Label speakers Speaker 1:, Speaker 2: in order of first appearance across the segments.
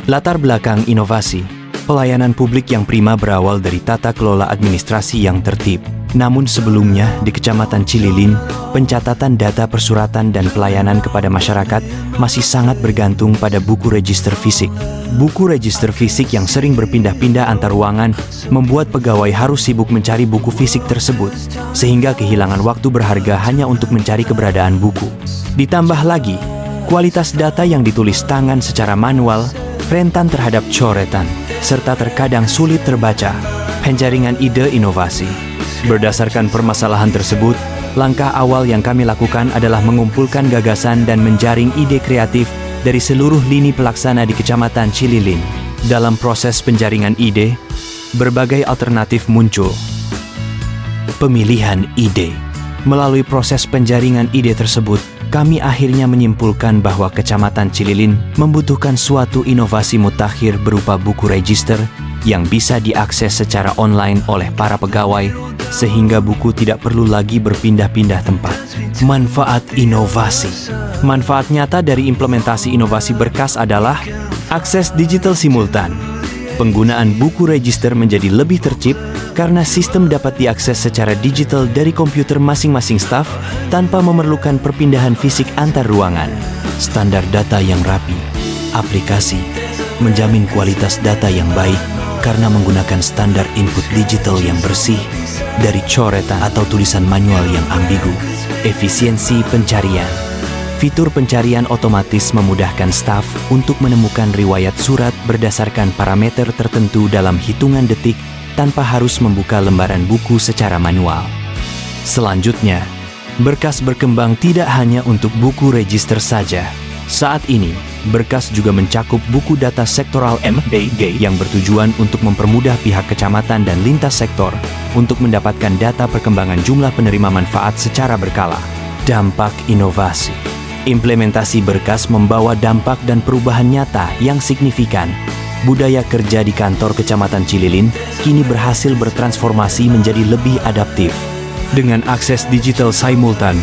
Speaker 1: Latar belakang inovasi. Pelayanan publik yang prima berawal dari tata kelola administrasi yang tertib. Namun sebelumnya, di Kecamatan Cililin, pencatatan data persuratan dan pelayanan kepada masyarakat masih sangat bergantung pada buku register fisik. Buku register fisik yang sering berpindah-pindah antar ruangan membuat pegawai harus sibuk mencari buku fisik tersebut, sehingga kehilangan waktu berharga hanya untuk mencari keberadaan buku. Ditambah lagi, kualitas data yang ditulis tangan secara manual rentan terhadap coretan, serta terkadang sulit terbaca. Penjaringan ide inovasi. Berdasarkan permasalahan tersebut, langkah awal yang kami lakukan adalah mengumpulkan gagasan dan menjaring ide kreatif dari seluruh lini pelaksana di Kecamatan Cililin. Dalam proses penjaringan ide, berbagai alternatif muncul. Pemilihan ide. Melalui proses penjaringan ide tersebut, kami akhirnya menyimpulkan bahwa Kecamatan Cililin membutuhkan suatu inovasi mutakhir berupa buku register yang bisa diakses secara online oleh para pegawai, sehingga buku tidak perlu lagi berpindah-pindah tempat. Manfaat inovasi. Manfaat nyata dari implementasi inovasi berkas adalah akses digital simultan. Penggunaan buku register menjadi lebih tertib karena sistem dapat diakses secara digital dari komputer masing-masing staf tanpa memerlukan perpindahan fisik antar ruangan. Standar data yang rapi. Aplikasi menjamin kualitas data yang baik karena menggunakan standar input digital yang bersih dari coretan atau tulisan manual yang ambigu. Efisiensi pencarian. Fitur pencarian otomatis memudahkan staf untuk menemukan riwayat surat berdasarkan parameter tertentu dalam hitungan detik tanpa harus membuka lembaran buku secara manual. Selanjutnya, berkas berkembang tidak hanya untuk buku register saja. Saat ini, berkas juga mencakup buku data sektoral MBG yang bertujuan untuk mempermudah pihak kecamatan dan lintas sektor untuk mendapatkan data perkembangan jumlah penerima manfaat secara berkala. Dampak inovasi. Implementasi berkas membawa dampak dan perubahan nyata yang signifikan. Budaya kerja di kantor Kecamatan Cililin kini berhasil bertransformasi menjadi lebih adaptif. Dengan akses digital simultan,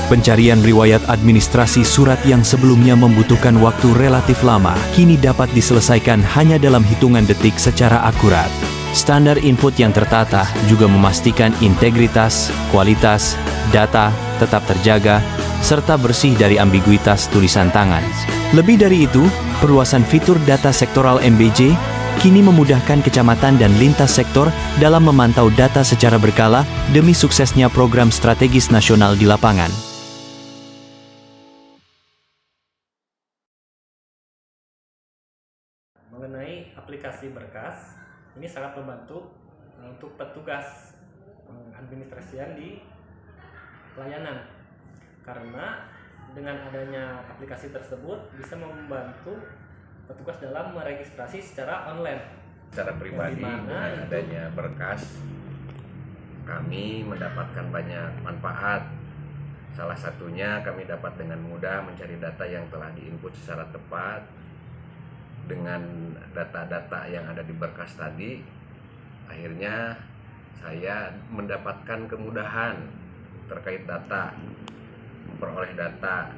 Speaker 1: pencarian riwayat administrasi surat yang sebelumnya membutuhkan waktu relatif lama kini dapat diselesaikan hanya dalam hitungan detik secara akurat. Standar input yang tertata juga memastikan integritas, kualitas, data tetap terjaga, serta bersih dari ambiguitas tulisan tangan. Lebih dari itu, perluasan fitur data sektoral MBJ kini memudahkan kecamatan dan lintas sektor dalam memantau data secara berkala demi suksesnya program strategis nasional di lapangan.
Speaker 2: Mengenai aplikasi berkas, ini sangat membantu untuk petugas administrasian di pelayanan, karena dengan adanya aplikasi tersebut bisa membantu petugas dalam meregistrasi secara online.
Speaker 3: Secara pribadi, dengan adanya berkas, kami mendapatkan banyak manfaat. Salah satunya kami dapat dengan mudah mencari data yang telah diinput secara tepat. Dengan data-data yang ada di berkas tadi, akhirnya saya mendapatkan kemudahan terkait data, memperoleh data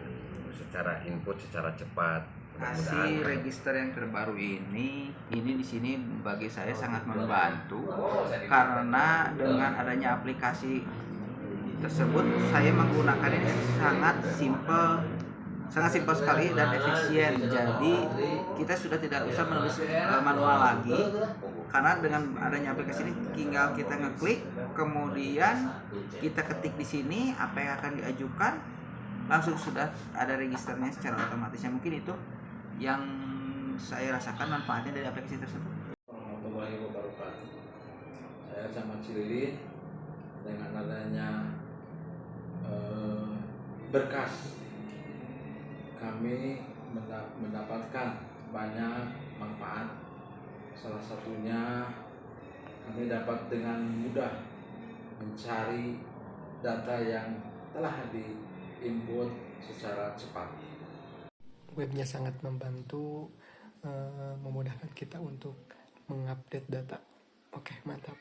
Speaker 3: secara input secara cepat.
Speaker 4: Aplikasi register yang terbaru ini di sini bagi saya sangat membantu, karena dengan adanya aplikasi tersebut saya menggunakan ini sangat simpel sekali dan efisien. Jadi kita sudah tidak usah menulis manual lagi, karena dengan adanya aplikasi ini tinggal kita ngeklik, kemudian kita ketik di sini apa yang akan diajukan, langsung sudah ada registernya secara otomatis. Mungkin itu yang saya rasakan manfaatnya dari aplikasi tersebut.
Speaker 5: Warahmatullahi wabarakatuh. Saya Camat Cililin, dengan adanya berkas, kami mendapatkan banyak manfaat. Salah satunya kami dapat dengan mudah mencari data yang telah diinput secara cepat.
Speaker 6: Webnya sangat membantu, memudahkan kita untuk mengupdate data. Oke, mantap.